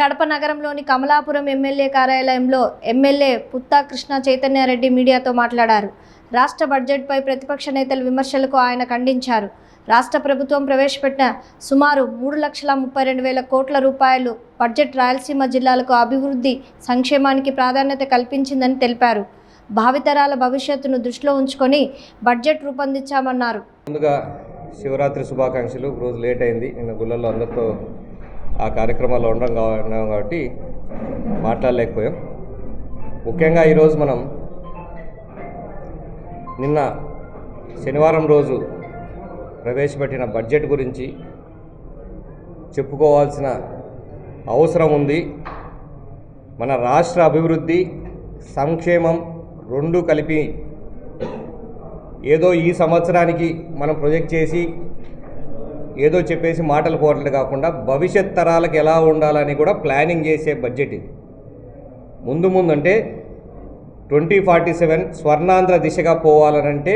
కడప నగరంలోని కమలాపురం ఎమ్మెల్యే కార్యాలయంలో ఎమ్మెల్యే పుత్తా కృష్ణ చైతన్యారెడ్డి మీడియాతో మాట్లాడారు. రాష్ట్ర బడ్జెట్పై ప్రతిపక్ష నేతల విమర్శలకు ఆయన ఖండించారు. రాష్ట్ర ప్రభుత్వం ప్రవేశపెట్టిన సుమారు 3,32,000 కోట్ల రూపాయలు బడ్జెట్ రాయలసీమ జిల్లాలకు అభివృద్ధి సంక్షేమానికి ప్రాధాన్యత కల్పించిందని తెలిపారు. భావితరాల భవిష్యత్తును దృష్టిలో ఉంచుకొని బడ్జెట్ రూపొందించామన్నారు. ముందుగా శివరాత్రి శుభాకాంక్షలు. రోజు లేట్ అయింది, నిన్న గుళ్ళల్లో అందరితో ఆ కార్యక్రమాల్లో ఉండడం కాబట్టి మాట్లాడలేకపోయాం. ముఖ్యంగా ఈరోజు మనం నిన్న శనివారం రోజు ప్రవేశపెట్టిన బడ్జెట్ గురించి చెప్పుకోవాల్సిన అవసరం ఉంది. మన రాష్ట్ర అభివృద్ధి సంక్షేమం రెండు కలిపి ఏదో ఈ సంవత్సరానికి మనం ప్రొజెక్ట్ చేసి ఏదో చెప్పేసి మాటలు పోవట్లేదు కాకుండా భవిష్యత్ తరాలకు ఎలా ఉండాలని కూడా ప్లానింగ్ చేసే బడ్జెట్ ఇది. ముందు అంటే 2047 స్వర్ణాంధ్ర దిశగా పోవాలనంటే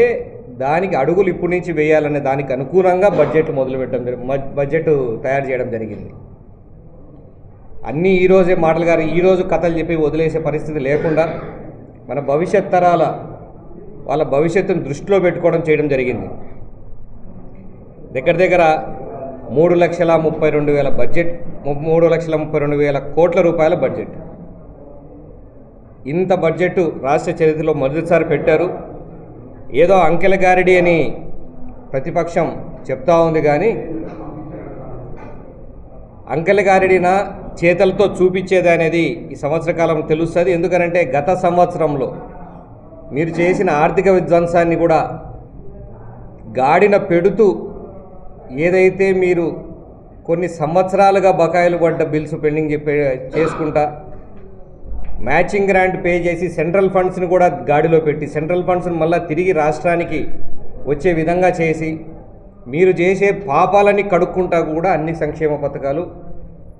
దానికి అడుగులు ఇప్పటి నుంచి వేయాలనే దానికి అనుగుణంగా బడ్జెట్ బడ్జెట్ తయారు చేయడం జరిగింది. అన్నీ ఈరోజే మాటలు గారు ఈరోజు కథలు చెప్పి వదిలేసే పరిస్థితి లేకుండా మన భవిష్యత్ తరాల వాళ్ళ భవిష్యత్తును దృష్టిలో పెట్టుకోవడం చేయడం జరిగింది. దగ్గర 3,32,000 బడ్జెట్, 3,32,000 కోట్ల రూపాయల బడ్జెట్. ఇంత బడ్జెట్ రాష్ట్ర చరిత్రలో మొదటిసారి పెట్టారు. ఏదో అంకెల గారిడి అని ప్రతిపక్షం చెప్తా ఉంది, కానీ అంకెల గారిడినా చేతలతో చూపించేది అనేది ఈ సంవత్సర కాలం తెలుస్తుంది. ఎందుకనంటే గత సంవత్సరంలో మీరు చేసిన ఆర్థిక విధ్వంసాన్ని కూడా గాడిన పెడుతూ ఏదైతే మీరు కొన్ని సంవత్సరాలుగా బకాయిలు పడ్డ బిల్స్ పెండింగ్ చేసుకుంటా మ్యాచింగ్ గ్రాంట్ పే చేసి సెంట్రల్ ఫండ్స్ని కూడా గాడిలో పెట్టి సెంట్రల్ ఫండ్స్ని మళ్ళీ తిరిగి రాష్ట్రానికి వచ్చే విధంగా చేసి మీరు చేసే పాపాలని కడుక్కుంటా కూడా అన్ని సంక్షేమ పథకాలు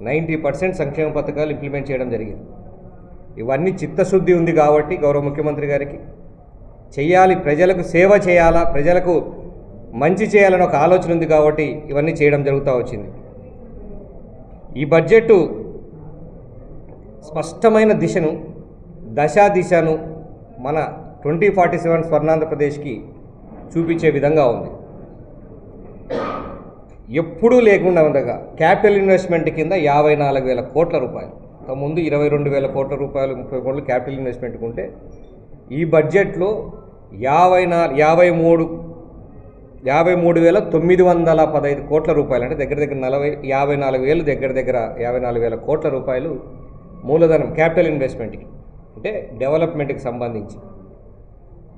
90% సంక్షేమ పథకాలు ఇంప్లిమెంట్ చేయడం జరిగింది. ఇవన్నీ చిత్తశుద్ధి ఉంది కాబట్టి గౌరవ ముఖ్యమంత్రి గారికి చెయ్యాలి, ప్రజలకు సేవ చేయాలా, ప్రజలకు మంచి చేయాలని ఒక ఆలోచన ఉంది కాబట్టి ఇవన్నీ చేయడం జరుగుతూ వచ్చింది. ఈ బడ్జెట్ స్పష్టమైన దిశను మన 2047 స్వర్ణాంధ్రప్రదేశ్కి చూపించే విధంగా ఉంది. ఎప్పుడూ లేకుండా ఉండగా క్యాపిటల్ ఇన్వెస్ట్మెంట్ కింద 54,000 కోట్ల రూపాయలు, ముందు 22,000 కోట్ల రూపాయలు 30 కోట్లు క్యాపిటల్ ఇన్వెస్ట్మెంట్కి ఉంటే ఈ బడ్జెట్లో 53,915 కోట్ల రూపాయలు, అంటే దగ్గర 54,000 దగ్గర 54,000 కోట్ల రూపాయలు మూలధనం క్యాపిటల్ ఇన్వెస్ట్మెంట్కి, అంటే డెవలప్మెంట్కి సంబంధించి.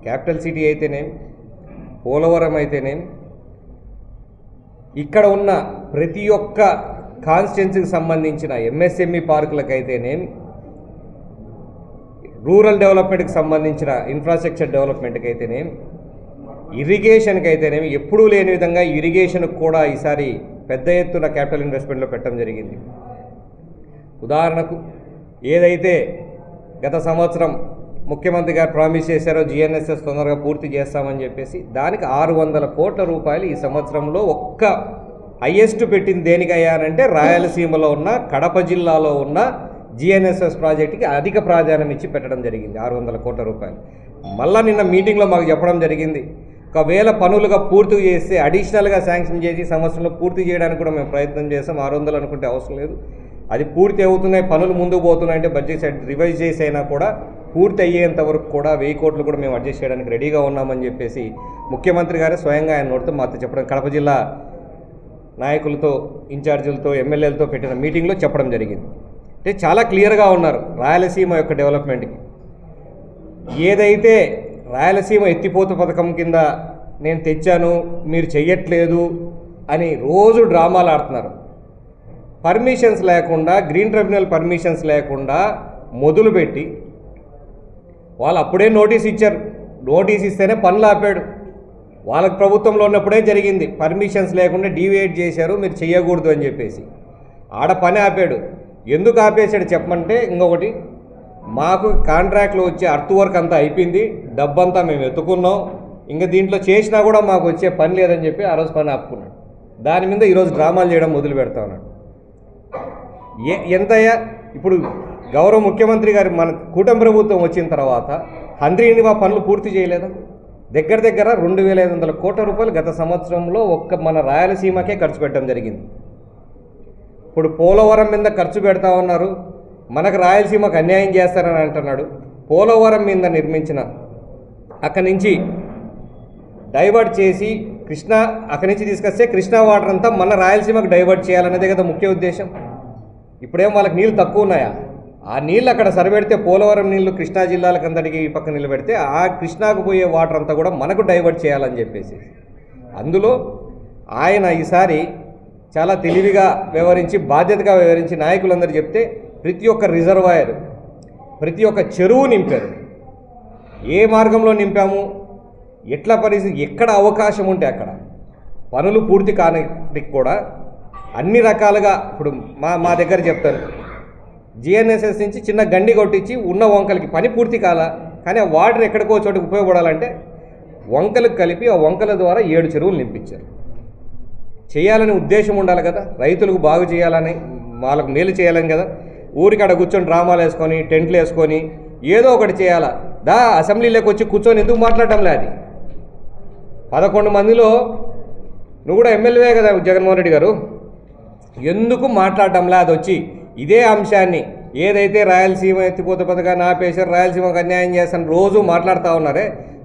క్యాపిటల్ సిటీ అయితేనేమి, పోలవరం అయితేనేమి, ఇక్కడ ఉన్న ప్రతి ఒక్క కాన్స్టిట్యున్సీకి సంబంధించిన ఎంఎస్ఎంఈ పార్కులకైతేనేమి, రూరల్ డెవలప్మెంట్కి సంబంధించిన ఇన్ఫ్రాస్ట్రక్చర్ డెవలప్మెంట్కి అయితేనేమి, ఇరిగేషన్కి అయితేనేమి, ఎప్పుడూ లేని విధంగా ఇరిగేషన్కి కూడా ఈసారి పెద్ద ఎత్తున క్యాపిటల్ ఇన్వెస్ట్మెంట్లో పెట్టడం జరిగింది. ఉదాహరణకు ఏదైతే గత సంవత్సరం ముఖ్యమంత్రి గారు ప్రామిస్ చేశారో జిఎన్ఎస్ఎస్ తొందరగా పూర్తి చేస్తామని చెప్పేసి దానికి 600 కోట్ల రూపాయలు ఈ సంవత్సరంలో ఒక్క హైయెస్ట్ పెట్టింది దేనికయ్యానంటే రాయలసీమలో ఉన్న కడప జిల్లాలో ఉన్న జిఎన్ఎస్ఎస్ ప్రాజెక్టుకి అధిక ప్రాధాన్యం ఇచ్చి పెట్టడం జరిగింది. 600 కోట్ల రూపాయలు. మళ్ళీ నిన్న మీటింగ్లో మాకు చెప్పడం జరిగింది, ఒకవేళ పనులుగా పూర్తి చేస్తే అడిషనల్గా శాంక్షన్ చేసి సంవత్సరంలో పూర్తి చేయడానికి కూడా మేము ప్రయత్నం చేస్తాం. 600 అనుకుంటే అవసరం లేదు, అది పూర్తి అవుతున్నాయి, పనులు ముందుకు పోతున్నాయంటే బడ్జెట్ రివైజ్ చేసి అయినా కూడా పూర్తి అయ్యేంత వరకు కూడా 1000 కోట్లు కూడా మేము అడ్జస్ట్ చేయడానికి రెడీగా ఉన్నామని చెప్పేసి ముఖ్యమంత్రి గారు స్వయంగా ఆయన నోటితో మాతో చెప్పడం, కడప జిల్లా నాయకులతో, ఇన్ఛార్జీలతో, ఎమ్మెల్యేలతో పెట్టిన మీటింగ్లో చెప్పడం జరిగింది. అంటే చాలా క్లియర్గా ఉన్నారు రాయలసీమ యొక్క డెవలప్మెంట్కి. ఏదైతే రాయలసీమ ఎత్తిపోత పథకం కింద నేను తెచ్చాను మీరు చెయ్యట్లేదు అని రోజు డ్రామాలు ఆడుతున్నారు. పర్మిషన్స్ లేకుండా, గ్రీన్ ట్రిబ్యునల్ పర్మిషన్స్ లేకుండా మొదలుపెట్టి వాళ్ళు అప్పుడే నోటీస్ ఇచ్చారు. నోటీస్ ఇస్తేనే పనులు ఆపాడు. వాళ్ళకి ప్రభుత్వంలో ఉన్నప్పుడే జరిగింది. పర్మిషన్స్ లేకుండా డీవియేట్ చేశారు, మీరు చెయ్యకూడదు అని చెప్పేసి ఆడ పని ఆపాడు. ఎందుకు ఆపేశాడు చెప్పమంటే, ఇంకొకటి మాకు కాంట్రాక్ట్లో వచ్చే అర్త్ వర్క్ అంతా అయిపోయింది, డబ్బంతా మేము ఎత్తుకున్నాం, ఇంకా దీంట్లో చేసినా కూడా మాకు వచ్చే పని లేదని చెప్పి ఆ రోజు పని ఆపుకున్నాడు. దాని మీద ఈరోజు డ్రామాలు చేయడం మొదలు పెడతా ఉన్నాడు. ఎంతయ్యా ఇప్పుడు గౌరవ ముఖ్యమంత్రి గారు మన కూటమి ప్రభుత్వం వచ్చిన తర్వాత హంద్రీనివా పనులు పూర్తి చేయలేదా? దగ్గర 2,500 కోట్ల రూపాయలు గత సంవత్సరంలో ఒక్క మన రాయలసీమకే ఖర్చు పెట్టడం జరిగింది. ఇప్పుడు పోలవరం మీద ఖర్చు పెడతా ఉన్నారు, మనకు రాయలసీమకు అన్యాయం చేస్తారని అంటున్నాడు. పోలవరం మీద నిర్మించిన అక్కడి నుంచి డైవర్ట్ చేసి అక్కడి నుంచి తీసుకొస్తే కృష్ణా వాటర్ అంతా మన రాయలసీమకు డైవర్ట్ చేయాలనేదే కదా ముఖ్య ఉద్దేశం. ఇప్పుడేం వాళ్ళకి నీళ్ళు తక్కువ ఉన్నాయా? ఆ నీళ్ళు అక్కడ సరిపెడితే పోలవరం నీళ్లు కృష్ణా జిల్లాలకు అందరికీ ఈ పక్క నిలబెడితే ఆ కృష్ణాకు పోయే వాటర్ అంతా కూడా మనకు డైవర్ట్ చేయాలని చెప్పేసి అందులో ఆయన ఈసారి చాలా తెలివిగా వ్యవహరించి బాధ్యతగా వ్యవహరించి నాయకులందరూ చెప్తే ప్రతి ఒక్క రిజర్వాయర్ ప్రతి ఒక్క చెరువు నింపారు. ఏ మార్గంలో నింపాము, ఎట్లా పరిస్థితి, ఎక్కడ అవకాశం ఉంటే అక్కడ పనులు పూర్తి కానికి కూడా అన్ని రకాలుగా ఇప్పుడు మా దగ్గర చెప్తారు, జిఎన్ఎస్ఎస్ నుంచి చిన్న గండి కొట్టించి ఉన్న వంకలకి పని పూర్తి కాలా, కానీ ఆ వాటర్ ఎక్కడికో చోటుకు ఉపయోగపడాలంటే వంకలకు కలిపి ఆ వంకల ద్వారా 7 చెరువులు నింపించారు. చేయాలని ఉద్దేశం ఉండాలి కదా, రైతులకు బాగు చేయాలని, వాళ్ళకు మేలు చేయాలని కదా. ఊరికి ఆడ కూర్చొని డ్రామాలు వేసుకొని టెంట్లు వేసుకొని ఏదో ఒకటి చేయాలా? అసెంబ్లీలోకి వచ్చి కూర్చొని ఎందుకు మాట్లాడటం లేదు? 11 మందిలో నువ్వు కూడా ఎమ్మెల్యే కదా జగన్మోహన్ రెడ్డి గారు, ఎందుకు మాట్లాడటంలా? అది వచ్చి ఇదే అంశాన్ని ఏదైతే రాయలసీమ ఎత్తిపోత పథకాన్ని ఆపేశారు, రాయలసీమకు అన్యాయం చేస్తాను రోజు మాట్లాడుతూ ఉన్నారే,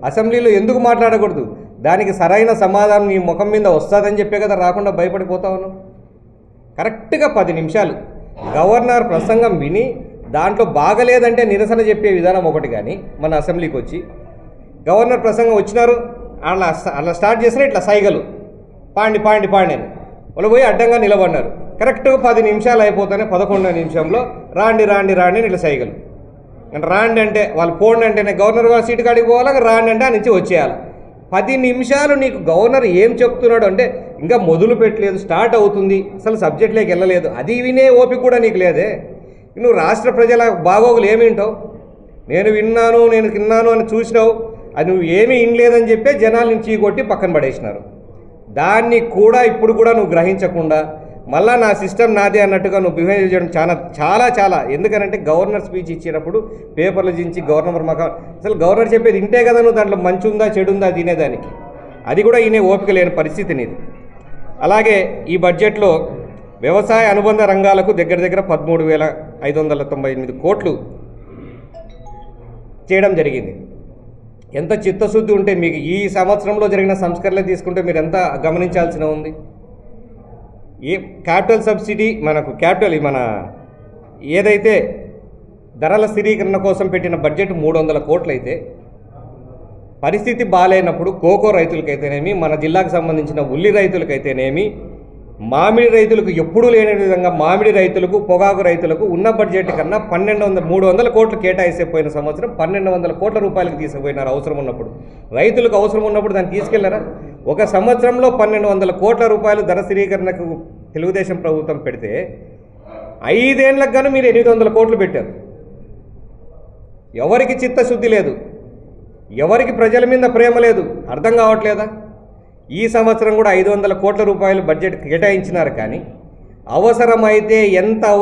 అసెంబ్లీలో ఎందుకు మాట్లాడకూడదు? దానికి సరైన సమాధానం నీ ముఖం మీద వస్తుందని చెప్పే కదా రాకుండా భయపడిపోతా ఉన్నాం. కరెక్ట్గా 10 నిమిషాలు గవర్నర్ ప్రసంగం విని దాంట్లో బాగలేదంటే నిరసన చెప్పే విధానం ఒకటి, కానీ మన అసెంబ్లీకి వచ్చి గవర్నర్ ప్రసంగం వచ్చినారు అలా స్టార్ట్ చేసిన ఇట్లా సైగలు పాండి అని వాళ్ళు పోయి అడ్డంగా నిలబడినారు. కరెక్ట్గా 10 నిమిషాలు అయిపోతానే 11వ నిమిషంలో రాండి ఇట్లా సైగలు. అంటే రాండి అంటే వాళ్ళు పోండి అంటేనే గవర్నర్ వాళ్ళ సీటు కాడికి పోవాలి, రాండి అంటే ఆ నుంచి వచ్చేయాలి. 10 నిమిషాలు నీకు గవర్నర్ ఏం చెప్తున్నాడు అంటే ఇంకా మొదలు పెట్టలేదు, స్టార్ట్ అవుతుంది, అసలు సబ్జెక్ట్లోకి వెళ్ళలేదు, అది వినే ఓపిక కూడా నీకు లేదే. నువ్వు రాష్ట్ర ప్రజల బాగోగులు ఏమి వింటావు? నేను తిన్నాను అని చూసినావు, అది నువ్వు ఏమీ వినలేదని చెప్పే జనాలు నుంచి కొట్టి పక్కన పడేసినారు. దాన్ని కూడా ఇప్పుడు కూడా నువ్వు గ్రహించకుండా మళ్ళీ నా సిస్టమ్ నాదే అన్నట్టుగా నువ్వు బిహేవ్ చేయడం చాలా ఎందుకనంటే గవర్నర్ స్పీచ్ ఇచ్చేటప్పుడు పేపర్లు దించి గవర్నర్ అసలు గవర్నర్ చెప్పేది వింటే కదా నువ్వు దాంట్లో మంచి ఉందా చెడు ఉందా తినేదానికి, అది కూడా ఈయన ఓపిక లేని పరిస్థితి నీది. అలాగే ఈ బడ్జెట్లో వ్యవసాయ అనుబంధ రంగాలకు దగ్గర 13,598 కోట్లు చేయడం జరిగింది. ఎంత చిత్తశుద్ధి ఉంటే మీకు ఈ సంవత్సరంలో జరిగిన సంస్కరణలు తీసుకుంటే మీరు ఎంత గమనించాల్సిన ఉంది. ఏ క్యాపిటల్ సబ్సిడీ మన ఏదైతే ధరల స్థిరీకరణ కోసం పెట్టిన బడ్జెట్ 300 కోట్లు అయితే పరిస్థితి బాగాలేనప్పుడు కోకో రైతులకైతేనేమి, మన జిల్లాకు సంబంధించిన ఉల్లి రైతులకైతేనేమి, మామిడి రైతులకు ఎప్పుడూ లేని విధంగా మామిడి రైతులకు పొగాకు రైతులకు ఉన్న బడ్జెట్ కన్నా 300 కోట్లు కేటాయిపోయిన సంవత్సరం 1,200 కోట్ల రూపాయలకు తీసుకుపోయినారు. అవసరం ఉన్నప్పుడు రైతులకు అవసరం ఉన్నప్పుడు దాన్ని తీసుకెళ్లారా? ఒక సంవత్సరంలో 1,200 కోట్ల రూపాయలు ధర స్థిరీకరణకు తెలుగుదేశం ప్రభుత్వం పెడితే 5 ఏళ్లకు గాను మీరు 800 కోట్లు పెట్టారు. ఎవరికి చిత్తశుద్ధి లేదు, ఎవరికి ప్రజల మీద ప్రేమ లేదు, అర్థం కావట్లేదా? ఈ సంవత్సరం కూడా 500 కోట్ల రూపాయలు బడ్జెట్ కేటాయించినారు, కానీ అవసరమైతే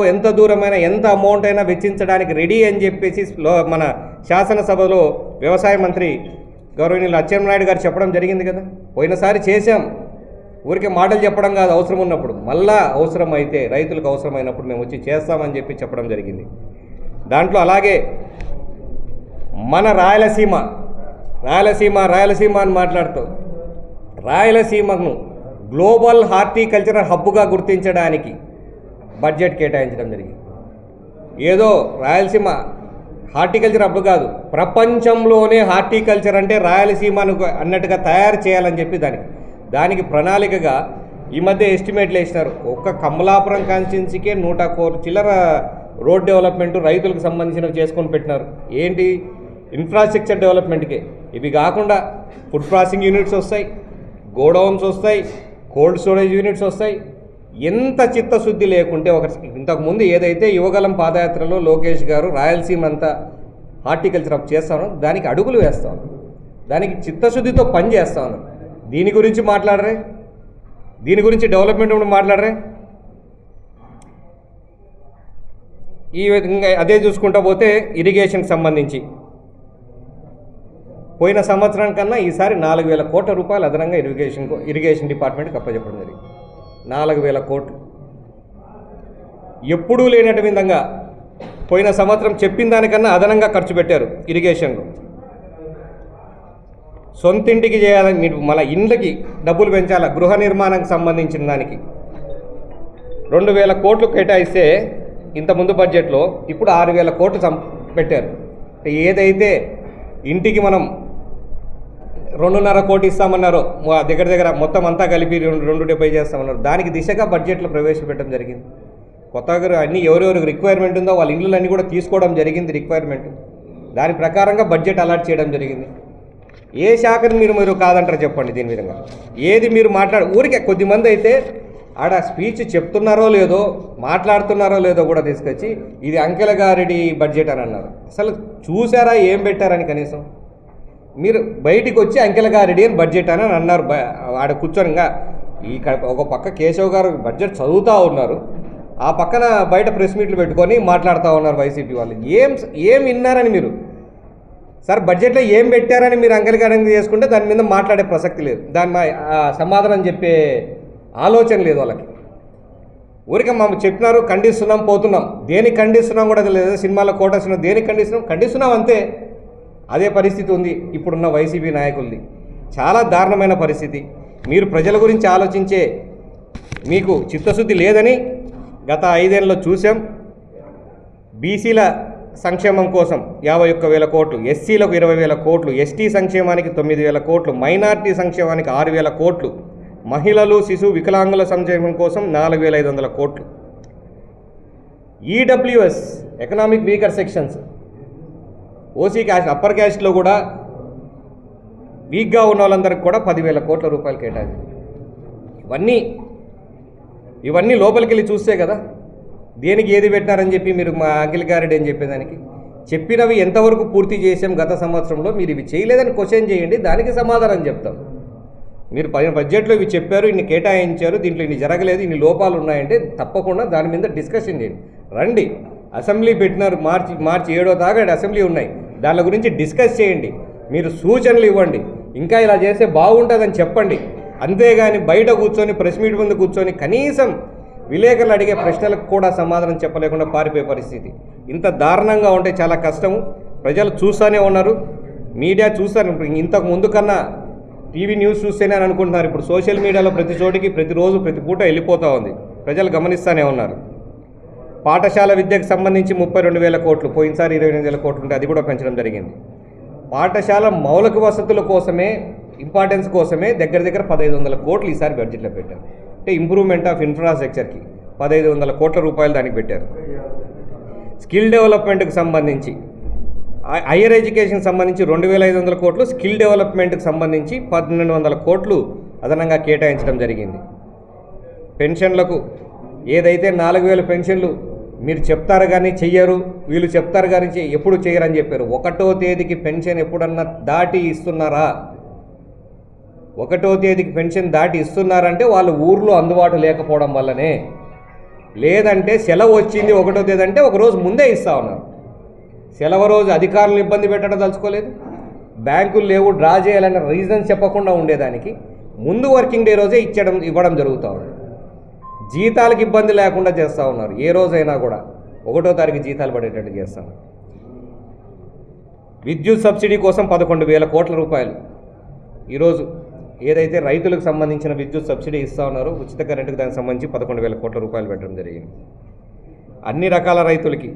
ఎంత దూరమైన ఎంత అమౌంట్ అయినా వెచ్చించడానికి రెడీ అని చెప్పేసి మన శాసనసభలో వ్యవసాయ మంత్రి గౌరవనీయులు అచ్చెన్నాయుడు గారు చెప్పడం జరిగింది కదా. పోయినసారి చేశాం, ఊరికే మాటలు చెప్పడం కాదు, అవసరం ఉన్నప్పుడు మళ్ళా అవసరమైతే రైతులకు అవసరమైనప్పుడు మేము వచ్చి చేస్తామని చెప్పడం జరిగింది. దాంట్లో అలాగే మన రాయలసీమ అని మాట్లాడుతూ రాయలసీమను గ్లోబల్ హార్టికల్చరల్ హబ్గా గుర్తించడానికి బడ్జెట్ కేటాయించడం జరిగింది. ఏదో రాయలసీమ హార్టికల్చర్ హబ్ కాదు, ప్రపంచంలోనే హార్టికల్చర్ అంటే రాయలసీమను అన్నట్టుగా తయారు చేయాలని చెప్పి దానికి ప్రణాళికగా ఈ మధ్య ఎస్టిమేట్లు వేసినారు. ఒక్క కమలాపురం కాన్స్టిట్యున్సీకే 100 కోట్ల చిల్లర రోడ్ డెవలప్మెంట్ రైతులకు సంబంధించినవి చేసుకొని పెట్టినారు. ఏంటి? ఇన్ఫ్రాస్ట్రక్చర్ డెవలప్మెంట్కే. ఇవి కాకుండా ఫుడ్ ప్రాసెసింగ్ యూనిట్స్ వస్తాయి, గోడౌన్స్ వస్తాయి, కోల్డ్ స్టోరేజ్ యూనిట్స్ వస్తాయి. ఎంత చిత్తశుద్ధి లేకుంటే ఇంతకుముందు ఏదైతే యువగలం పాదయాత్రలో లోకేష్ గారు రాయలసీమ అంతా హార్టికల్చర్ అప్ చేస్తానో దానికి అడుగులు వేస్తాను, దానికి చిత్తశుద్ధితో పని చేస్తాను. దీని గురించి మాట్లాడరే, దీని గురించి డెవలప్మెంట్ మాట్లాడరే. ఈ విధంగా అదే చూసుకుంటా పోతే ఇరిగేషన్కి సంబంధించి పోయిన సంవత్సరం కన్నా ఈసారి 4,000 కోట్ల రూపాయలు అదనంగా ఇరిగేషన్ డిపార్ట్మెంట్కి అప్పచెప్పడం జరిగింది. 4,000 కోట్లు ఎప్పుడూ లేనటువంటి విధంగా పోయిన సంవత్సరం చెప్పిన దానికన్నా అదనంగా ఖర్చు పెట్టారు ఇరిగేషన్లో. సొంతింటికి చేయాలని మీరు మన ఇండ్లకి డబ్బులు పెంచాలా, గృహ నిర్మాణానికి సంబంధించిన దానికి 2,000 కోట్లు కేటాయిస్తే ఇంతకుముందు బడ్జెట్లో ఇప్పుడు 6,000 కోట్లు పెట్టారు. ఏదైతే ఇంటికి మనం 2.5 కోట్లు ఇస్తామన్నారో దగ్గర మొత్తం అంతా కలిపి 270 చేస్తామన్నారు, దానికి దిశగా బడ్జెట్లో ప్రవేశపెట్టడం జరిగింది. కొత్తగా అన్నీ ఎవరెవరికి రిక్వైర్మెంట్ ఉందో వాళ్ళ ఇండ్లన్నీ కూడా తీసుకోవడం జరిగింది రిక్వైర్మెంట్. దాని ప్రకారంగా బడ్జెట్ అలాట్ చేయడం జరిగింది. ఏ శాఖను మీరు కాదంటారు చెప్పండి. దీని విధంగా ఏది మీరు ఊరికే కొద్దిమంది అయితే ఆడ స్పీచ్ చెప్తున్నారో లేదో మాట్లాడుతున్నారో లేదో కూడా తీసుకొచ్చి ఇది అంకెల గారెడ్డి బడ్జెట్ అని అన్నారు. అసలు చూసారా ఏం పెట్టారని కనీసం? మీరు బయటికి వచ్చి అంకెల గారెడ్డి అని బడ్జెట్ అని అన్నారు. ఆడ కూర్చొని ఇక్కడ ఒక పక్క కేశవ్ గారు బడ్జెట్ చదువుతూ ఉన్నారు, ఆ పక్కన బయట ప్రెస్ మీట్లు పెట్టుకొని మాట్లాడుతూ ఉన్నారు వైసీపీ వాళ్ళు. ఏం విన్నారని మీరు? సార్ బడ్జెట్లో ఏం పెట్టారని మీరు అంకెల గారెడ్డి చేసుకుంటే దాని మీద మాట్లాడే ప్రసక్తి లేదు, దాని సమాధానం చెప్పే ఆలోచన లేదు వాళ్ళకి. ఊరికే మేము చెప్పినారు, ఖండిస్తున్నాం, పోతున్నాం. దేనికి ఖండిస్తున్నాం కూడా తెలియదు. సినిమాలో కోటేస్తున్నాం, దేనికి ఖండిస్తున్నాం అంతే. అదే పరిస్థితి ఉంది ఇప్పుడున్న వైసీపీ నాయకులది. చాలా దారుణమైన పరిస్థితి. మీరు ప్రజల గురించి ఆలోచించే మీకు చిత్తశుద్ధి లేదని గత 5 ఏళ్ళలో చూసాం. బీసీల సంక్షేమం కోసం 51,000 కోట్లు, ఎస్సీలకు 20,000 కోట్లు, ఎస్టీ సంక్షేమానికి 9,000 కోట్లు, మైనార్టీ సంక్షేమానికి 6,000 కోట్లు, మహిళలు శిశు వికలాంగుల సంక్షేమం కోసం 4,500 కోట్లు. EWS economic weaker sections, OC caste, upper క్యాస్ట్లో కూడా వీక్గా ఉన్న వాళ్ళందరికీ కూడా 10,000 కోట్ల రూపాయలు కేటాయింది. ఇవన్నీ లోపలికి వెళ్ళి చూస్తే కదా దేనికి ఏది పెట్టినారని చెప్పి మీరు మా అంకిల్ గారెడ్డి అని చెప్పేదానికి. చెప్పినవి ఎంతవరకు పూర్తి చేసాం గత సంవత్సరంలో, మీరు ఇవి చేయలేదని క్వశ్చన్ చేయండి, దానికి సమాధానం చెప్తాం. మీరు బడ్జెట్లో ఇవి చెప్పారు, ఇన్ని కేటాయించారు, దీంట్లో ఇన్ని జరగలేదు, ఇన్ని లోపాలు ఉన్నాయంటే తప్పకుండా దాని మీద డిస్కషన్ చేయండి. రండి, అసెంబ్లీ పెట్టినారు, మార్చి 7వ దాకా అసెంబ్లీ ఉన్నాయి, దాని గురించి డిస్కస్ చేయండి. మీరు సూచనలు ఇవ్వండి, ఇంకా ఇలా చేస్తే బాగుంటుందని చెప్పండి. అంతేగాని బయట కూర్చొని ప్రెస్ మీట్ ముందు కూర్చొని కనీసం విలేకరులు అడిగే ప్రశ్నలకు కూడా సమాధానం చెప్పలేకుండా పారిపోయే పరిస్థితి. ఇంత దారుణంగా ఉంటే చాలా కష్టము. ప్రజలు చూస్తూనే ఉన్నారు, మీడియా చూస్తారు. ఇంతకు ముందు కన్నా టీవీ న్యూస్ చూస్తేనే అని అనుకుంటున్నారు. ఇప్పుడు సోషల్ మీడియాలో ప్రతి చోటికి ప్రతిరోజు ప్రతి పూట వెళ్ళిపోతూ ఉంది, ప్రజలు గమనిస్తూనే ఉన్నారు. పాఠశాల విద్యకు సంబంధించి 32,000 కోట్లు, పోయినసారి 28,000 కోట్లు ఉంటే అది కూడా పెంచడం జరిగింది. పాఠశాల మౌలిక వసతుల కోసమే, ఇంపార్టెన్స్ కోసమే దగ్గర 1,500 కోట్లు ఈసారి బడ్జెట్లో పెట్టారు. అంటే ఇంప్రూవ్మెంట్ ఆఫ్ ఇన్ఫ్రాస్ట్రక్చర్కి 1,500 కోట్ల రూపాయలు దానికి పెట్టారు. స్కిల్ డెవలప్మెంట్కి సంబంధించి, హైయర్ ఎడ్యుకేషన్కి సంబంధించి 2,500 కోట్లు, స్కిల్ డెవలప్మెంట్కి సంబంధించి 1,200 కోట్లు అదనంగా కేటాయించడం జరిగింది. పెన్షన్లకు ఏదైతే 4,000 పెన్షన్లు మీరు చెప్తారు కానీ చెయ్యరు, వీళ్ళు చెప్తారు కానీ ఎప్పుడు చేయరని చెప్పారు. 1వ తేదీకి పెన్షన్ ఎప్పుడన్నా దాటి ఇస్తున్నారా? 1వ తేదీకి పెన్షన్ దాటి ఇస్తున్నారంటే వాళ్ళు ఊర్లో అందుబాటు లేకపోవడం వల్లనే. లేదంటే సెలవు వచ్చింది 1వ తేదీ అంటే ఒకరోజు ముందే ఇస్తూ ఉన్నారు. సెలవు రోజు అధికారులను ఇబ్బంది పెట్టడం తలుచుకోలేదు, బ్యాంకులు లేవు డ్రా చేయాలనే రీజన్ చెప్పకుండా ఉండేదానికి ముందు వర్కింగ్ డే రోజే ఇవ్వడం జరుగుతూ ఉంది. జీతాలకు ఇబ్బంది లేకుండా చేస్తూ ఉన్నారు. ఏ రోజైనా కూడా 1వ తారీఖు జీతాలు పడేటట్టు చేస్తాను. విద్యుత్ సబ్సిడీ కోసం 11,000 కోట్ల రూపాయలు ఈరోజు ఏదైతే రైతులకు సంబంధించిన విద్యుత్ సబ్సిడీ ఇస్తూ ఉన్నారో ఉచిత కరెంటుకు దానికి సంబంధించి 11,000 కోట్ల రూపాయలు పెట్టడం జరిగింది. అన్ని రకాల రైతులకి,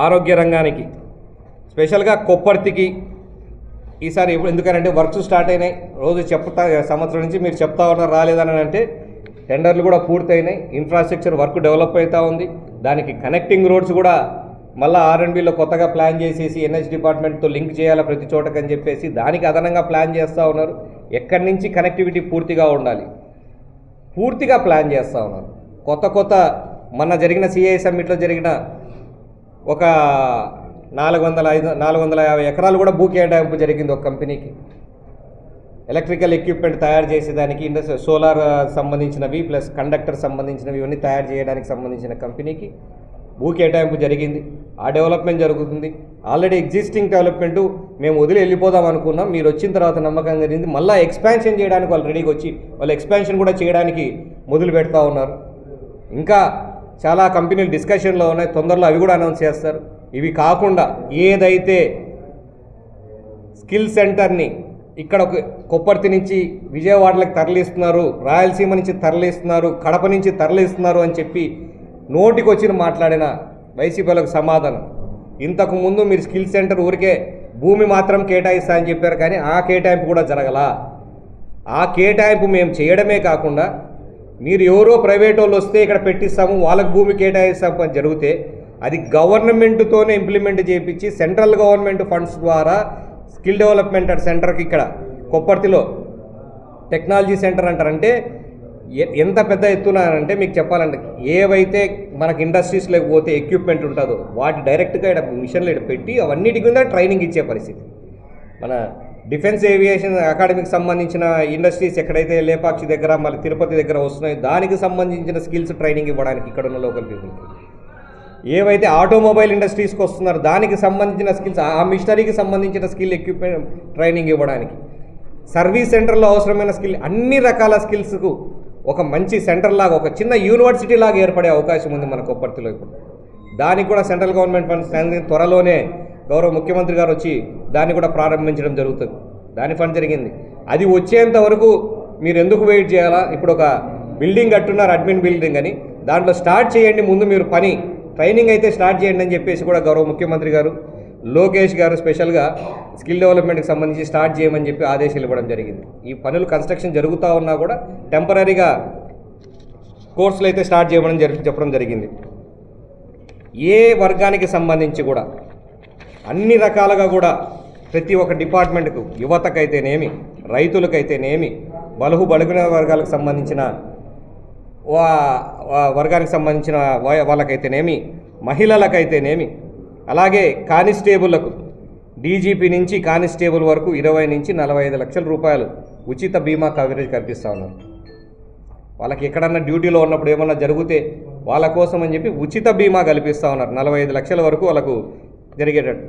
ఆరోగ్య రంగానికి, స్పెషల్గా కొప్పర్తికి ఈసారి ఎందుకనంటే వర్క్స్ స్టార్ట్ అయినాయి. రోజు సంవత్సరం నుంచి మీరు చెప్తా ఉన్నారు రాలేదని అంటే టెండర్లు కూడా పూర్తయినాయి. ఇన్ఫ్రాస్ట్రక్చర్ వర్క్ డెవలప్ అవుతూ ఉంది. దానికి కనెక్టింగ్ రోడ్స్ కూడా మళ్ళీ R&Bలో కొత్తగా ప్లాన్ చేసేసి NH డిపార్ట్మెంట్తో లింక్ చేయాలి ప్రతి చోటకని చెప్పేసి దానికి అదనంగా ప్లాన్ చేస్తూ ఉన్నారు. ఎక్కడి నుంచి కనెక్టివిటీ పూర్తిగా ఉండాలి, పూర్తిగా ప్లాన్ చేస్తూ ఉన్నారు. కొత్త మొన్న జరిగిన CI సమ్మిట్లో జరిగిన ఒక 450 ఎకరాలు కూడా భూ కేటాయింపు జరిగింది ఒక కంపెనీకి. ఎలక్ట్రికల్ ఎక్విప్మెంట్ తయారు చేసేదానికి, సోలార్ సంబంధించినవి ప్లస్ కండక్టర్ సంబంధించినవి ఇవన్నీ తయారు చేయడానికి సంబంధించిన కంపెనీకి భూ కేటాయింపు జరిగింది, ఆ డెవలప్మెంట్ జరుగుతుంది. ఆల్రెడీ ఎగ్జిస్టింగ్ డెవలప్మెంటు మేము వదిలి వెళ్ళిపోదాం అనుకున్నాం, మీరు వచ్చిన తర్వాత నమ్మకం జరిగింది. మళ్ళీ ఎక్స్పాన్షన్ చేయడానికి వాళ్ళు రెడీగా వచ్చి వాళ్ళు ఎక్స్పాన్షన్ కూడా చేయడానికి మొదలు పెడతా ఉన్నారు. ఇంకా చాలా కంపెనీలు డిస్కషన్లో ఉన్నాయి, తొందరలో అవి కూడా అనౌన్స్ చేస్తారు. ఇవి కాకుండా ఏదైతే స్కిల్ సెంటర్ని ఇక్కడ కొప్పర్తి నుంచి విజయవాడలకు తరలిస్తున్నారు, రాయలసీమ నుంచి తరలిస్తున్నారు, కడప నుంచి తరలిస్తున్నారు అని చెప్పి నోటికి వచ్చిన మాట్లాడిన వైసీపీలకు సమాధానం, ఇంతకుముందు మీరు స్కిల్ సెంటర్ ఊరికే భూమి మాత్రం కేటాయిస్తా అని చెప్పారు, కానీ ఆ కేటాయింపు కూడా జరగలా. ఆ కేటాయింపు మేము చేయడమే కాకుండా మీరు ఎవరో ప్రైవేట్ వాళ్ళు వస్తే ఇక్కడ పెట్టిస్తాము, వాళ్ళకి భూమి కేటాయిస్తాము అని జరిగితే అది గవర్నమెంట్తోనే ఇంప్లిమెంట్ చేయించి సెంట్రల్ గవర్నమెంట్ ఫండ్స్ ద్వారా స్కిల్ డెవలప్మెంట్ సెంటర్కి ఇక్కడ కొప్పర్తిలో టెక్నాలజీ సెంటర్ అంటారంటే ఎంత పెద్ద ఎత్తున్నారంటే మీకు చెప్పాలంటే ఏవైతే మనకి ఇండస్ట్రీస్లోకి పోతే ఎక్విప్మెంట్ ఉంటుందో వాటి డైరెక్ట్గా ఇక్కడ మిషన్లు ఇక్కడ పెట్టి అవన్నిటికి మీద ట్రైనింగ్ ఇచ్చే పరిస్థితి. మన డిఫెన్స్ ఏవియేషన్ అకాడమీకి సంబంధించిన ఇండస్ట్రీస్ ఎక్కడైతే లేపాక్షి దగ్గర మళ్ళీ తిరుపతి దగ్గర వస్తున్నాయో దానికి సంబంధించిన స్కిల్స్ ట్రైనింగ్ ఇవ్వడానికి ఇక్కడ ఉన్న లోకల్ పీపుల్కి, ఏవైతే ఆటోమొబైల్ ఇండస్ట్రీస్కి వస్తున్నారో దానికి సంబంధించిన స్కిల్స్, ఆ మిషనరీకి సంబంధించిన స్కిల్ ఎక్విప్మెంట్ ట్రైనింగ్ ఇవ్వడానికి, సర్వీస్ సెంటర్లో అవసరమైన స్కిల్, అన్ని రకాల స్కిల్స్కు ఒక మంచి సెంటర్ లాగా ఒక చిన్న యూనివర్సిటీ లాగా ఏర్పడే అవకాశం ఉంది మన కొప్పర్తిలో. ఇప్పుడు దానికి కూడా సెంట్రల్ గవర్నమెంట్ ఫండ్స్ త్వరలోనే గౌరవ ముఖ్యమంత్రి గారు వచ్చి దాన్ని కూడా ప్రారంభించడం జరుగుతుంది. దాని ఫండ్ జరిగింది. అది వచ్చేంత వరకు మీరు ఎందుకు వెయిట్ చేయాలా? ఇప్పుడు ఒక బిల్డింగ్ కట్టున్నారు, అడ్మిన్ బిల్డింగ్ అని, దాంట్లో స్టార్ట్ చేయండి, ముందు మీరు పని ట్రైనింగ్ అయితే స్టార్ట్ చేయండి అని చెప్పేసి కూడా గౌరవ ముఖ్యమంత్రి గారు లోకేష్ గారు స్పెషల్గా స్కిల్ డెవలప్మెంట్కి సంబంధించి స్టార్ట్ చేయమని చెప్పి ఆదేశాలు ఇవ్వడం జరిగింది. ఈ పనులు కన్స్ట్రక్షన్ జరుగుతూ ఉన్నా కూడా టెంపరీగా కోర్సులు అయితే స్టార్ట్ చేయమని చెప్పడం జరిగింది. ఏ వర్గానికి సంబంధించి కూడా అన్ని రకాలుగా కూడా ప్రతి ఒక్క డిపార్ట్మెంట్కు, యువతకైతేనేమి, రైతులకైతేనేమి, బడుగున వర్గాలకు సంబంధించిన వర్గానికి సంబంధించిన వాళ్ళకైతేనేమి, మహిళలకైతేనేమి, అలాగే కానిస్టేబుళ్లకు డీజీపీ నుంచి కానిస్టేబుల్ వరకు 20 నుంచి 45 లక్షల రూపాయలు ఉచిత బీమా కవరేజ్ కల్పిస్తూ ఉన్నారు. వాళ్ళకి ఎక్కడన్నా డ్యూటీలో ఉన్నప్పుడు ఏమన్నా జరిగితే వాళ్ళ కోసం అని చెప్పి ఉచిత బీమా కల్పిస్తూ ఉన్నారు. 45 లక్షల వరకు వాళ్ళకు జరిగేటట్టు.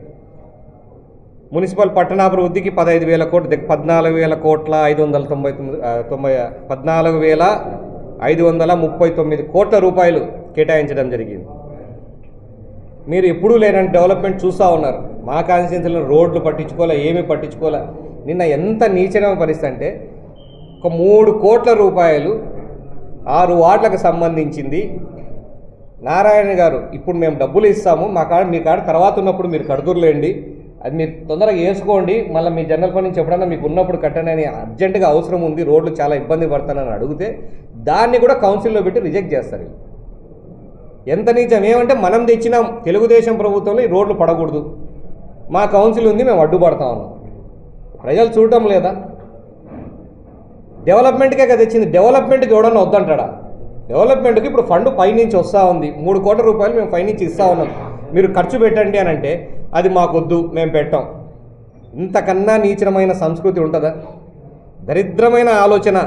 మున్సిపల్ పట్టణాభివృద్ధికి 15,000 కోట్లు, 14,539 కోట్ల రూపాయలు కేటాయించడం జరిగింది. మీరు ఎప్పుడూ లేనంటే డెవలప్మెంట్ చూస్తూ ఉన్నారు. మా కాన్స్టిట్యున్సీలో రోడ్లు పట్టించుకోలే, ఏమీ పట్టించుకోలే. నిన్న ఎంత నీచమైన పరిస్థితి అంటే ఒక 3 కోట్ల రూపాయలు 6 వార్డులకు సంబంధించింది. నారాయణ గారు ఇప్పుడు మేము డబ్బులు ఇస్తాము, మీ కాడ తర్వాత ఉన్నప్పుడు మీరు కడుదురులేండి, అది మీరు తొందరగా వేసుకోండి, మళ్ళీ మీ జనరల్ ఫండ్ నుంచి ఎప్పుడన్నా మీకు ఉన్నప్పుడు కట్టండి అని అర్జెంటుగా అవసరం ఉంది, రోడ్లు చాలా ఇబ్బంది పడతానని అడిగితే దాన్ని కూడా కౌన్సిల్లో పెట్టి రిజెక్ట్ చేస్తారు. ఎంత నిజం ఏమంటే మనం తెచ్చిన తెలుగుదేశం ప్రభుత్వంలో ఈ రోడ్లు పడకూడదు, మా కౌన్సిల్ ఉంది, మేము అడ్డుపడతా ఉన్నాం. ప్రజలు చూడటం లేదా? డెవలప్మెంట్కే కదా తెచ్చింది, డెవలప్మెంట్కి ఎవడన్నా వద్దంటాడా? డెవలప్మెంట్కి ఇప్పుడు ఫండ్ పైనుంచి వస్తూ ఉంది, 3 కోట్ల రూపాయలు మేము పైనుంచి ఇస్తూ ఉన్నాం, మీరు ఖర్చు పెట్టండి అని అంటే అది మాకొద్దు, మేము పెట్టాం. ఇంతకన్నా నీచమైన సంస్కృతి ఉంటుందా? దరిద్రమైన ఆలోచన.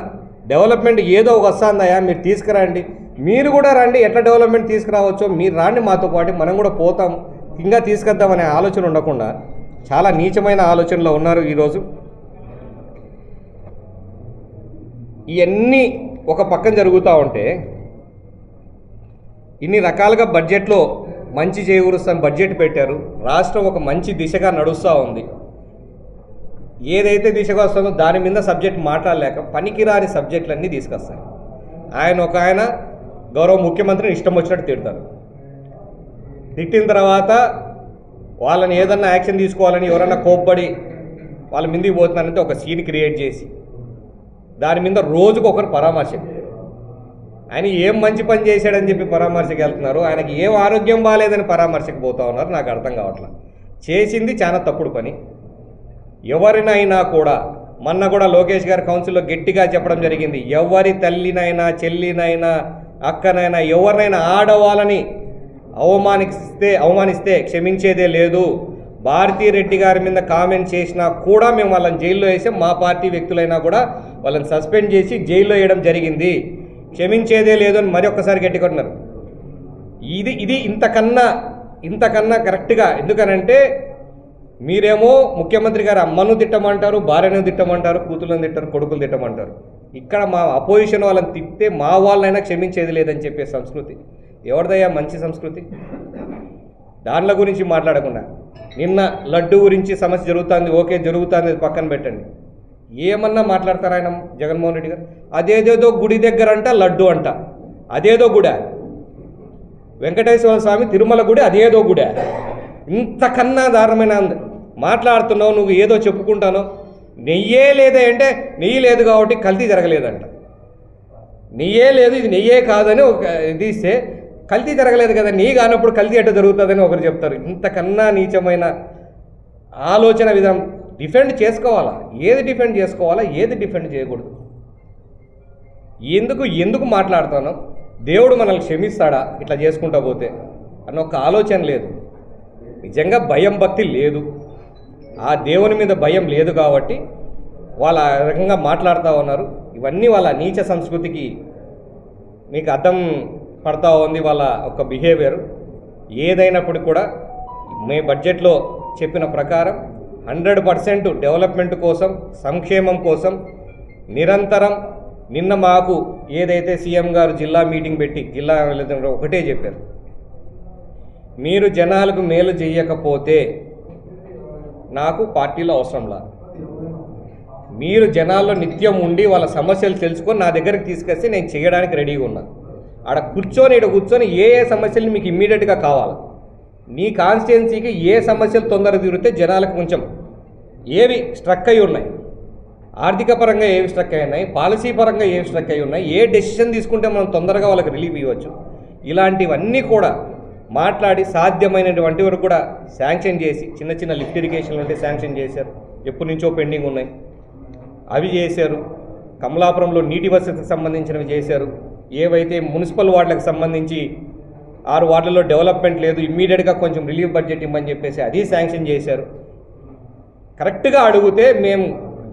డెవలప్మెంట్ ఏదో ఒక వస్తుందయా, మీరు తీసుకురండి, మీరు కూడా రండి, ఎట్లా డెవలప్మెంట్ తీసుకురావచ్చో మీరు రాండి, మాతో పాటు మనం కూడా పోతాం, ఇంకా తీసుకొద్దామనే ఆలోచన ఉండకుండా చాలా నీచమైన ఆలోచనలో ఉన్నారు ఈరోజు. ఇవన్నీ ఒక పక్కన జరుగుతూ ఉంటే ఇన్ని రకాలుగా బడ్జెట్లో మంచి చేకూరుస్తాను బడ్జెట్ పెట్టారు. రాష్ట్రం ఒక మంచి దిశగా నడుస్తూ ఉంది. ఏదైతే దిశగా వస్తుందో దాని మీద సబ్జెక్ట్ మాట్లాడలేక పనికిరాని సబ్జెక్టులన్నీ తీసుకొస్తారు. ఆయన గౌరవ ముఖ్యమంత్రిని ఇష్టం వచ్చినట్టు తిడతారు. తిట్టిన తర్వాత వాళ్ళని ఏదన్నా యాక్షన్ తీసుకోవాలని ఎవరన్నా కోప్పడి వాళ్ళ మీదకి పోతున్నారంటే ఒక సీన్ క్రియేట్ చేసి దాని మీద రోజుకు ఒకరు పరామర్శ. ఆయన ఏం మంచి పని చేశాడని చెప్పి పరామర్శకు వెళ్తున్నారు, ఆయనకి ఏం ఆరోగ్యం బాగాలేదని పరామర్శకు పోతూ ఉన్నారు. నాకు అర్థం కావట్లేదు. చేసింది చాలా తప్పుడు పని. ఎవరినైనా కూడా మొన్న కూడా లోకేష్ గారు కౌన్సిల్లో గట్టిగా చెప్పడం జరిగింది, ఎవరి తల్లినైనా చెల్లినైనా అక్కనైనా ఎవరినైనా ఆడవాళ్ళని అవమానిస్తే క్షమించేదే లేదు. భారతీరెడ్డి గారి మీద కామెంట్ చేసినా కూడా మేము వాళ్ళని జైల్లో వేసాం, మా పార్టీ వ్యక్తులైనా కూడా వాళ్ళని సస్పెండ్ చేసి జైల్లో వేయడం జరిగింది, క్షమించేదే లేదు అని మరి ఒక్కసారి గట్టికొన్నారు. ఇది ఇంతకన్నా కరెక్ట్గా. ఎందుకనంటే మీరేమో ముఖ్యమంత్రి గారు అమ్మను తిట్టమంటారు, భార్యను తిట్టమంటారు, కూతుళ్ళని తిట్టారు, కొడుకులు తిట్టమంటారు. ఇక్కడ మా అపోజిషన్ వాళ్ళని తిట్టే మా వాళ్ళైనా క్షమించేది లేదని చెప్పే సంస్కృతి ఎవరిదయ్యా మంచి సంస్కృతి? దానిల గురించి మాట్లాడకుండా నిన్న లడ్డు గురించి సమస్య జరుగుతుంది, ఓకే జరుగుతుంది, పక్కన పెట్టండి. ఏమన్నా మాట్లాడతారు ఆయన జగన్మోహన్ రెడ్డి గారు? అదేదేదో గుడి దగ్గర అంట లడ్డు అంట, అదేదో గుడి వెంకటేశ్వర స్వామి తిరుమల గుడి, అదేదో గుడి. ఇంతకన్నా దారుణమైన మాట్లాడుతున్నావు నువ్వు, ఏదో చెప్పుకుంటాను. నెయ్యే లేదే అంటే నెయ్యి లేదు కాబట్టి కల్తీ జరగలేదంట. నెయ్యే లేదు, ఇది నెయ్యే కాదని ఒక ఇది ఇస్తే కల్తీ జరగలేదు కదా, నెయ్యి కానప్పుడు కల్తీ ఎట్ట జరుగుతుందని ఒకరు చెప్తారు. ఇంతకన్నా నీచమైన ఆలోచన విధానం. డిఫెండ్ చేసుకోవాలా, ఏది డిఫెండ్ చేసుకోవాలా, ఏది డిఫెండ్ చేయకూడదు. ఎందుకు మాట్లాడుతాను? దేవుడు మనల్ని క్షమిస్తాడా ఇట్లా చేసుకుంటా పోతే అన్న ఒక ఆలోచన లేదు. నిజంగా భయం భక్తి లేదు, ఆ దేవుని మీద భయం లేదు కాబట్టి వాళ్ళు ఆ రకంగా మాట్లాడుతూ ఉన్నారు. ఇవన్నీ వాళ్ళ నీచ సంస్కృతికి మీకు అర్థం పడతా ఉంది, వాళ్ళ ఒక బిహేవియర్. ఏదైనప్పుడు కూడా మే బడ్జెట్లో చెప్పిన ప్రకారం 100% డెవలప్మెంట్ కోసం, సంక్షేమం కోసం నిరంతరం. నిన్న మాకు ఏదైతే సీఎం గారు జిల్లా మీటింగ్ పెట్టి జిల్లా ఒకటే చెప్పారు, మీరు జనాలకు మేలు చేయకపోతే నాకు పార్టీలో అవసరంలా. మీరు జనాల్లో నిత్యం ఉండి వాళ్ళ సమస్యలు తెలుసుకొని నా దగ్గరికి తీసుకొస్తే నేను చేయడానికి రెడీగా ఉన్నా. ఆడ కూర్చొని ఏ సమస్యలు మీకు ఇమ్మీడియట్గా కావాలి, నీ కాన్స్టిట్యున్సీకి ఏ సమస్యలు తొందరగా తీరితే జనాలకు కొంచెం ఏవి స్ట్రక్ అయి ఉన్నాయి, ఆర్థిక పరంగా ఏవి స్ట్రక్ అయి ఉన్నాయి, పాలసీ పరంగా ఏవి స్ట్రక్ అయి ఉన్నాయి, ఏ డెసిషన్ తీసుకుంటే మనం తొందరగా వాళ్ళకి రిలీఫ్ ఇవ్వచ్చు, ఇలాంటివన్నీ కూడా మాట్లాడి సాధ్యమైనటువంటి వరకు కూడా శాంక్షన్ చేసి, చిన్న చిన్న లిఫ్ట్ ఇరిగేషన్లు ఉంటే శాంక్షన్ చేశారు, ఎప్పటి నుంచో పెండింగ్ ఉన్నాయి అవి చేశారు. కమలాపురంలో నీటి వసతికి సంబంధించినవి చేశారు. ఏవైతే మున్సిపల్ వార్డులకు సంబంధించి 6 వార్డులలో డెవలప్మెంట్ లేదు, ఇమ్మీడియట్గా కొంచెం రిలీఫ్ బడ్జెట్ ఇవ్వమని చెప్పేసి అది శాంక్షన్ చేశారు. కరెక్ట్గా అడిగితే మేము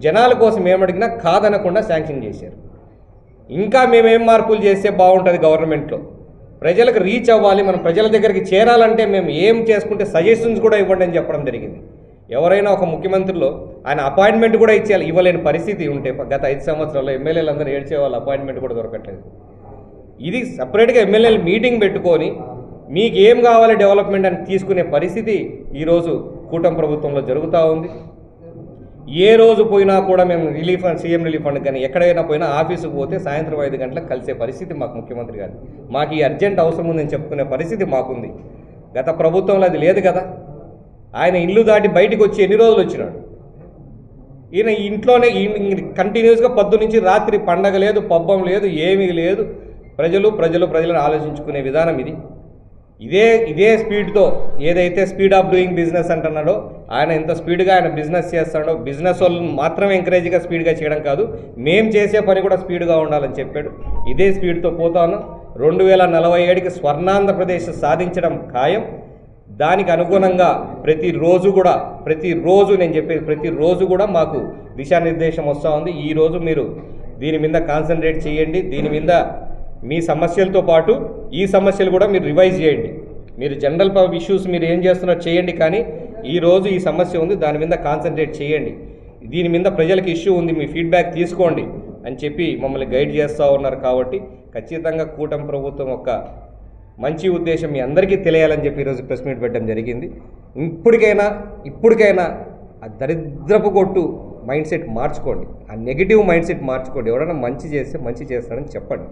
జనాల కోసం ఏమడిగినా కాదనకుండా శాంక్షన్ చేశారు. ఇంకా మేమేం మార్పులు చేస్తే బాగుంటుంది గవర్నమెంట్లో, ప్రజలకు రీచ్ అవ్వాలి, మనం ప్రజల దగ్గరికి చేరాలంటే మేము ఏం చేసుకుంటే సజెషన్స్ కూడా ఇవ్వండి అని చెప్పడం జరిగింది. ఎవరైనా ఒక ముఖ్యమంత్రిలో ఆయన అపాయింట్మెంట్ కూడా ఇవ్వలేని పరిస్థితి ఉంటే గత 5 సంవత్సరాల్లో ఎమ్మెల్యేలు అందరూ ఏడ్చే వాళ్ళు అపాయింట్మెంట్ కూడా దొరకట్లేదు. ఇది సపరేట్గా ఎమ్మెల్యేలు మీటింగ్ పెట్టుకొని మీకు ఏం కావాలి డెవలప్మెంట్ అని తీసుకునే పరిస్థితి ఈరోజు కూటమి ప్రభుత్వంలో జరుగుతూ ఉంది. ఏ రోజు పోయినా కూడా మేము relief fund, CM relief fund కానీ ఎక్కడైనా పోయినా ఆఫీసుకు పోతే సాయంత్రం 5 గంటలకు కలిసే పరిస్థితి మాకు ముఖ్యమంత్రి గారు. మాకు ఈ అర్జెంట్ అవసరం ఉందని చెప్పుకునే పరిస్థితి మాకుంది. గత ప్రభుత్వంలో అది లేదు కదా. ఆయన ఇల్లు దాటి బయటకు వచ్చి ఎన్ని రోజులు వచ్చినాడు? ఈయన ఇంట్లోనే కంటిన్యూస్గా పొద్దు నుంచి రాత్రి పండగ లేదు, పబ్బం లేదు, ఏమీ లేదు. ప్రజలను ఆలోచించుకునే విధానం ఇది. ఇదే స్పీడ్తో ఏదైతే స్పీడ్ ఆఫ్ డూయింగ్ బిజినెస్ అంటున్నాడో, ఆయన ఎంత స్పీడ్గా ఆయన బిజినెస్ చేస్తాడో, బిజినెస్ వాళ్ళని మాత్రమే ఎంకరేజ్గా స్పీడ్గా చేయడం కాదు, మేము చేసే పని కూడా స్పీడ్గా ఉండాలని చెప్పాడు. ఇదే స్పీడ్తో పోతాను. 2047కి స్వర్ణాంధ్రప్రదేశ్ సాధించడం ఖాయం. దానికి అనుగుణంగా ప్రతిరోజు కూడా మాకు దిశానిర్దేశం వస్తూ ఉంది. ఈరోజు మీరు దీని మీద కాన్సన్ట్రేట్ చేయండి. దీని మీద మీ సమస్యలతో పాటు ఈ సమస్యలు కూడా మీరు రివైజ్ చేయండి. మీరు జనరల్ ఇష్యూస్ మీరు ఏం చేస్తున్నారో చేయండి, కానీ ఈరోజు ఈ సమస్య ఉంది, దాని మీద కాన్సన్ట్రేట్ చేయండి. దీని మీద ప్రజలకు ఇష్యూ ఉంది, మీ ఫీడ్బ్యాక్ తీసుకోండి అని చెప్పి మమ్మల్ని గైడ్ చేస్తూ ఉన్నారు. కాబట్టి ఖచ్చితంగా కూటమి ప్రభుత్వం యొక్క మంచి ఉద్దేశం మీ అందరికీ తెలియాలని చెప్పి ఈరోజు ప్రెస్ మీట్ పెట్టడం జరిగింది. ఇప్పటికైనా ఆ దరిద్రపు కొట్టు మైండ్ సెట్ మార్చుకోండి, ఆ నెగిటివ్ మైండ్ సెట్ మార్చుకోండి. ఎవరైనా మంచి చేస్తే మంచి చేస్తారని చెప్పండి.